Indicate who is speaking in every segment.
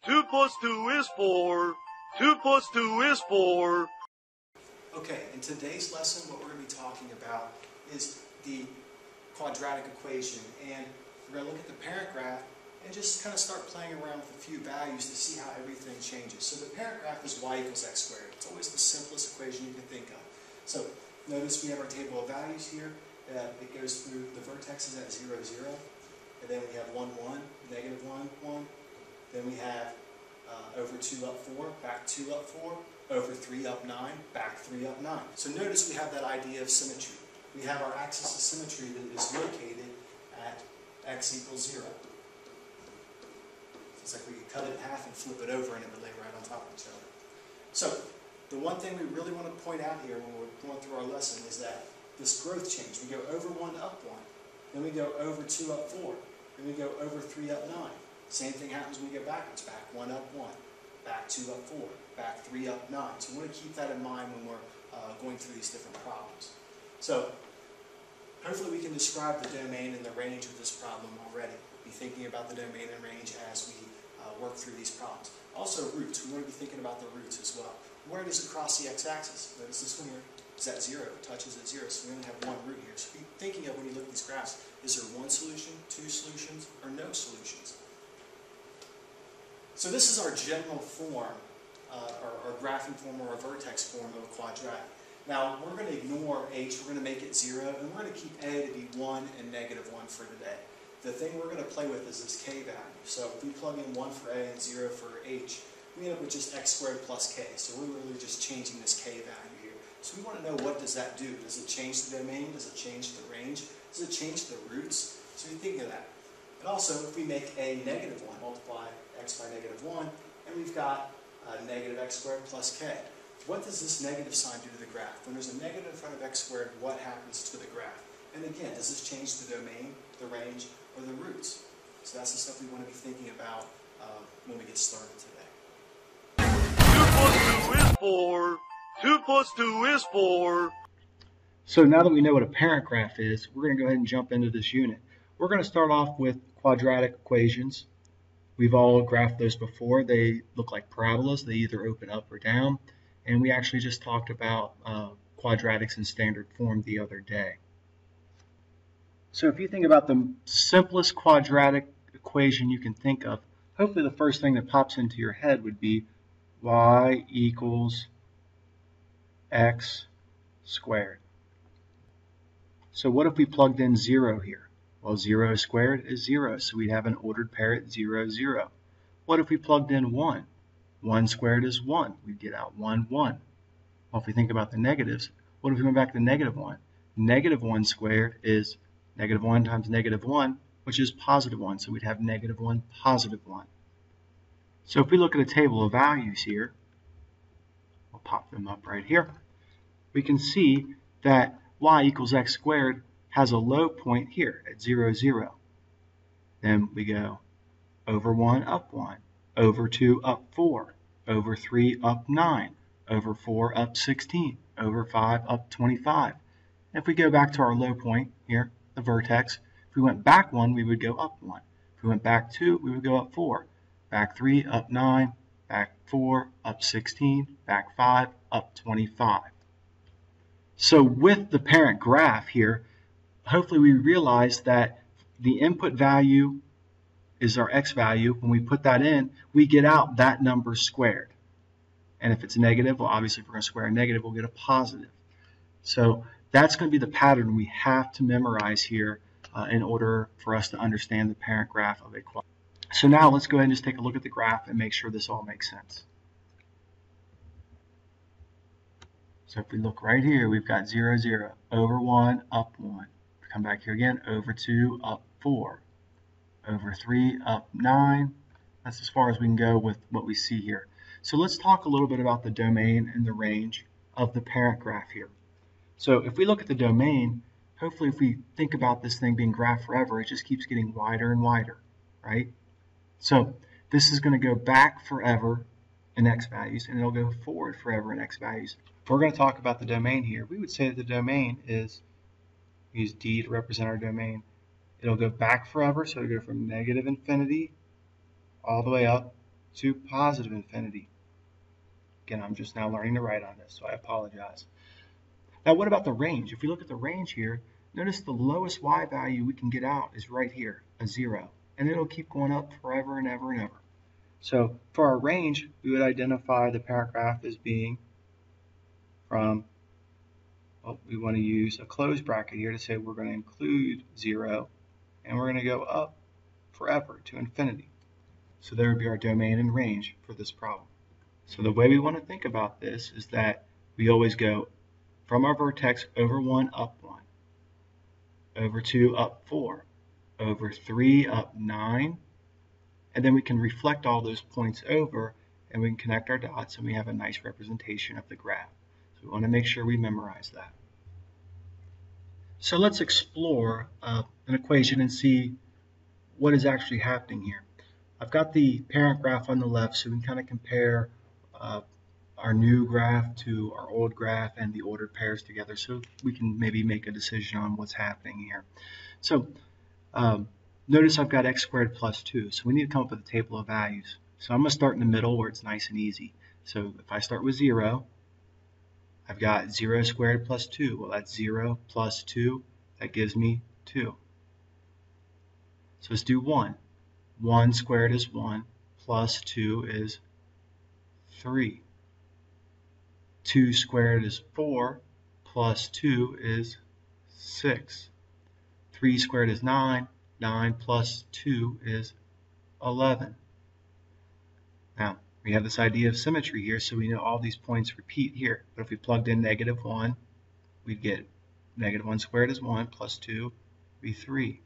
Speaker 1: 2 plus 2 is 4. 2 plus 2 is 4.
Speaker 2: Okay, in today's lesson, what we're going to be talking about is the quadratic equation. And we're going to look at the parent graph and just kind of start playing around with a few values to see how everything changes. So the parent graph is y equals x squared. It's always the simplest equation you can think of. So notice we have our table of values here. It goes through the vertexes at 0, 0. And then we have 1, 1, negative 1, 1. Then we have over 2 up 4, back 2 up 4, over 3 up 9, back 3 up 9. So notice we have that idea of symmetry. We have our axis of symmetry that is located at x equals 0. It's like we could cut it in half and flip it over and it would lay right on top of each other. So the one thing we really want to point out here when we're going through our lesson is that this growth change. We go over 1 up 1. Then we go over 2 up 4. Then we go over 3 up 9. Same thing happens when we go backwards. Back 1 up 1. Back 2 up 4. Back 3 up 9. So we want to keep that in mind when we're going through these different problems. So hopefully we can describe the domain and the range of this problem already. Be thinking about the domain and range as we work through these problems. Also roots. We want to be thinking about the roots as well. Where does it cross the x-axis? Notice this one here is at 0. It touches at 0. So we only have one root here. So be thinking of when you look at these graphs, is there one solution, two solutions, or no solutions? So this is our general form, our graphing form or a vertex form of a quadratic. Now we're going to ignore h, we're going to make it 0, and we're going to keep a to be 1 and negative 1 for today. The thing we're going to play with is this k value. So if we plug in 1 for a and 0 for h, we end up with just x squared plus k. So we're really just changing this k value here. So we want to know, what does that do? Does it change the domain? Does it change the range? Does it change the roots? So you think of that. And also, if we make a negative 1, multiply x by negative 1, and we've got negative x squared plus k. What does this negative sign do to the graph? When there's a negative in front of x squared, what happens to the graph? And again, does this change the domain, the range, or the roots? So that's the stuff we want to be thinking about when we get started today.
Speaker 1: 2 plus 2 is 4. 2 plus 2 is 4.
Speaker 3: So now that we know what a parent graph is, we're going to go ahead and jump into this unit. We're going to start off with quadratic equations. We've all graphed those before. They look like parabolas. They either open up or down. And we actually just talked about quadratics in standard form the other day. So if you think about the simplest quadratic equation you can think of, hopefully the first thing that pops into your head would be y equals x squared. So what if we plugged in 0 here? Well, 0 squared is 0, so we'd have an ordered pair at 0, 0. What if we plugged in 1? 1 squared is 1. We'd get out 1, 1. Well, if we think about the negatives, what if we went back to negative 1? Negative 1 squared is negative 1 times negative 1, which is positive 1. So we'd have negative 1, positive 1. So if we look at a table of values here, we'll pop them up right here, we can see that y equals x squared has a low point here at 0, 0. Then we go over 1 up 1, over 2 up 4, over 3 up 9, over 4 up 16, over 5 up 25. And if we go back to our low point here, the vertex, if we went back 1, we would go up 1. If we went back 2, we would go up 4. Back 3, up 9, back 4, up 16, back 5, up 25. So with the parent graph here, hopefully we realize that the input value is our x value. When we put that in, we get out that number squared. And if it's negative, well, obviously if we're going to square a negative, we'll get a positive. So that's going to be the pattern we have to memorize here in order for us to understand the parent graph of a quadratic. So now let's go ahead and just take a look at the graph and make sure this all makes sense. So if we look right here, we've got 0, 0, over 1, up 1. Come back here again, over 2, up 4. Over 3, up 9. That's as far as we can go with what we see here. So let's talk a little bit about the domain and the range of the parent graph here. So if we look at the domain, hopefully if we think about this thing being graphed forever, it just keeps getting wider and wider, right? So this is going to go back forever in x values, and it'll go forward forever in x values. We're going to talk about the domain here. We would say that the domain is, use D to represent our domain. It'll go back forever, so it'll go from negative infinity all the way up to positive infinity. Again, I'm just now learning to write on this, so I apologize. Now, what about the range? If we look at the range here, notice the lowest y value we can get out is right here, a 0. And it'll keep going up forever and ever and ever. So for our range, we would identify the parent graph as being from, well, we want to use a closed bracket here to say we're going to include 0, and we're going to go up forever to infinity. So there would be our domain and range for this problem. So the way we want to think about this is that we always go from our vertex over 1 up 1, over 2 up 4, over 3 up 9, and then we can reflect all those points over and we can connect our dots and we have a nice representation of the graph. So we want to make sure we memorize that. So let's explore an equation and see what is actually happening here. I've got the parent graph on the left, so we can kind of compare our new graph to our old graph and the ordered pairs together so we can maybe make a decision on what's happening here. So notice I've got x squared plus 2, so we need to come up with a table of values. So I'm going to start in the middle where it's nice and easy. So if I start with 0, I've got 0 squared plus 2. Well, that's 0 plus 2. That gives me 2. So let's do 1. 1 squared is 1, plus 2 is 3. 2 squared is 4, plus 2 is 6. 3 squared is 9. 9 plus 2 is 11. Now, we have this idea of symmetry here, so we know all these points repeat here. But if we plugged in -1, we'd get -1 squared is 1, plus 2 would be 3.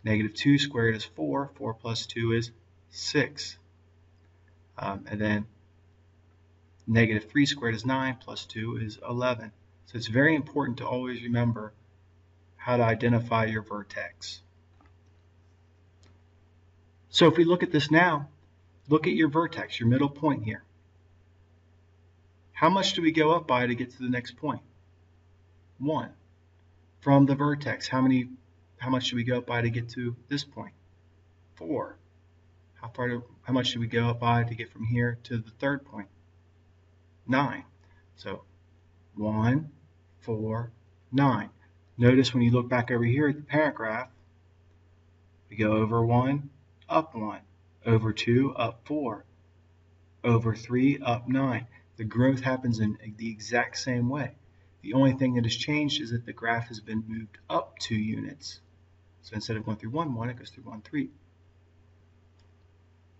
Speaker 3: -2 squared is 4. 4 plus 2 is 6. And then -3 squared is 9, plus 2 is 11. So it's very important to always remember how to identify your vertex. So if we look at this now, look at your vertex, your middle point here. How much do we go up by to get to the next point? 1. From the vertex, how much do we go up by to get to this point? 4. How much do we go up by to get from here to the third point? 9. So 1, 4, 9. Notice when you look back over here at the parent graph, we go over 1, up 1, over 2, up 4, over 3, up 9. The growth happens in the exact same way. The only thing that has changed is that the graph has been moved up 2 units. So instead of going through 1, 1, it goes through 1, 3.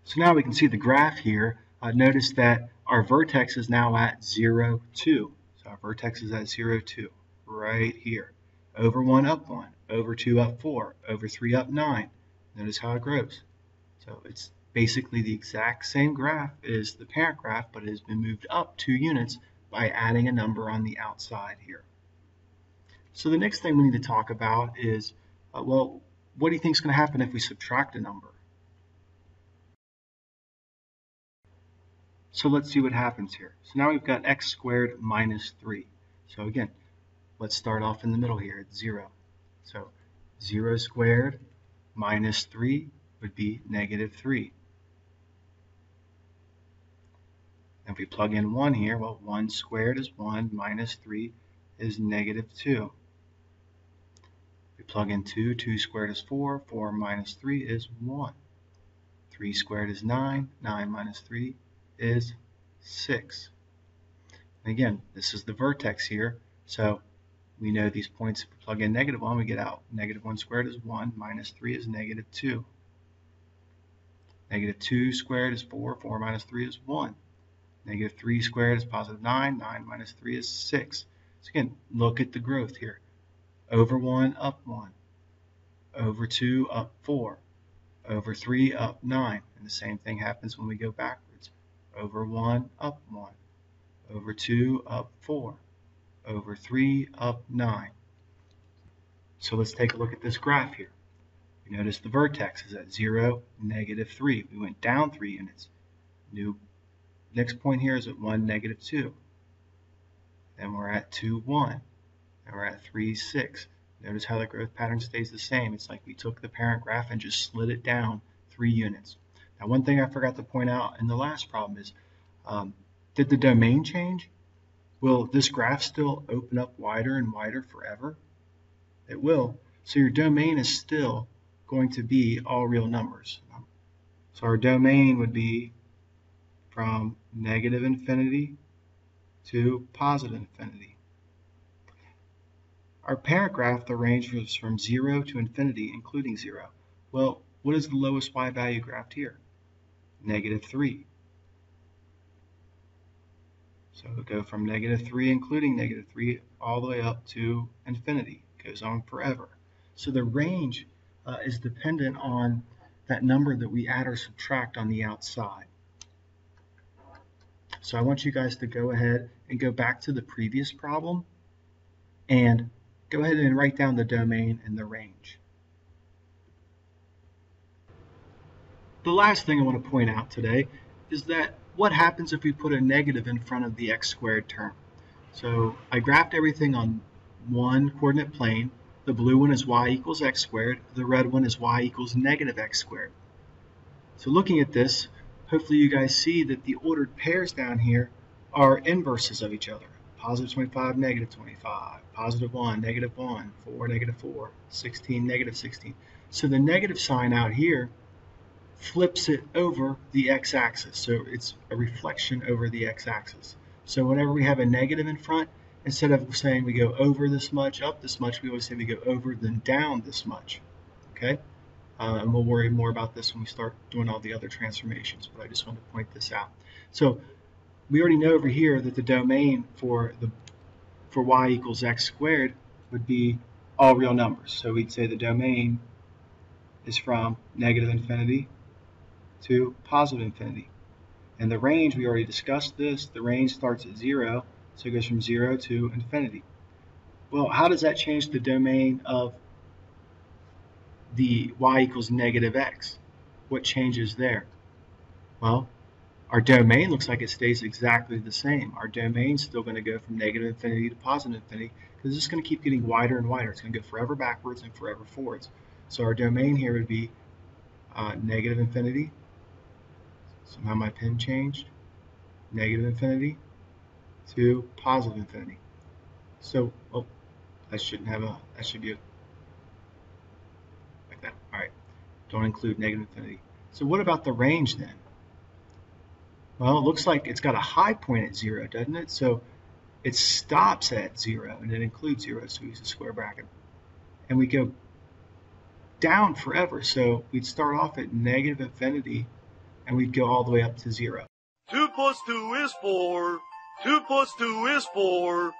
Speaker 3: So now we can see the graph here. Notice that our vertex is now at 0, 2. So our vertex is at 0, 2, right here. Over 1, up 1, over 2, up 4, over 3, up 9. Notice how it grows. So it's basically the exact same graph as the parent graph, but it has been moved up 2 units by adding a number on the outside here. So the next thing we need to talk about is, well, what do you think is going to happen if we subtract a number? So let's see what happens here. So now we've got x squared minus 3. So again, let's start off in the middle here at 0. So 0 squared minus 3 would be -3. And if we plug in 1 here, well, 1 squared is 1, minus 3 is -2. If we plug in 2, 2 squared is 4, 4 minus 3 is 1. 3 squared is 9, 9 minus 3 is 6. And again, this is the vertex here, so we know these points, if we plug in -1, we get out. -1 squared is 1, minus 3 is -2. -2 squared is 4, 4 minus 3 is 1. -3 squared is +9, 9 minus 3 is 6. So again, look at the growth here. Over 1, up 1. Over 2, up 4. Over 3, up 9. And the same thing happens when we go backwards. Over 1, up 1. Over 2, up 4. Over 3, up 9. So let's take a look at this graph here. You notice the vertex is at 0, -3. We went down 3 units. Next point here is at 1, -2. Then we're at 2, 1. And we're at 3, 6. Notice how the growth pattern stays the same. It's like we took the parent graph and just slid it down 3 units. Now, one thing I forgot to point out in the last problem is, did the domain change? Will this graph still open up wider and wider forever? It will. So your domain is still going to be all real numbers. So our domain would be from negative infinity to positive infinity. Our parent graph, the range was from 0 to infinity, including 0. Well, what is the lowest y value graphed here? Negative 3. So it'll go from negative 3, including negative 3, all the way up to infinity. It goes on forever. So the range is dependent on that number that we add or subtract on the outside. So I want you guys to go ahead and go back to the previous problem and go ahead and write down the domain and the range. The last thing I want to point out today is that what happens if we put a negative in front of the x squared term? So I graphed everything on one coordinate plane. The blue one is y equals x squared. The red one is y equals negative x squared. So looking at this, hopefully you guys see that the ordered pairs down here are inverses of each other. Positive 25, negative 25, positive 1, negative 1, 4, negative 4, 16, negative 16. So the negative sign out here flips it over the x-axis. So it's a reflection over the x-axis. So whenever we have a negative in front, instead of saying we go over this much, up this much, we always say we go over then down this much. Okay? And we'll worry more about this when we start doing all the other transformations, but I just wanted to point this out. So we already know over here that the domain for y equals x squared would be all real numbers. So we'd say the domain is from negative infinity to positive infinity. And the range, we already discussed this, the range starts at 0, so it goes from 0 to infinity. Well, how does that change the domain of the y equals negative x? What changes there? Well, our domain looks like it stays exactly the same. Our domain is still going to go from negative infinity to positive infinity because it's just going to keep getting wider and wider. It's going to go forever backwards and forever forwards. So our domain here would be negative infinity. Somehow my pen changed. Negative infinity to positive infinity. So, oh, that shouldn't have a, that should be a, like that. All right, don't include negative infinity. So what about the range then? Well, it looks like it's got a high point at 0, doesn't it? So it stops at 0 and it includes 0, so we use a square bracket. And we go down forever, so we'd start off at negative infinity and we'd go all the way up to 0.
Speaker 1: 2 plus 2 is 4. 2 plus 2 is 4.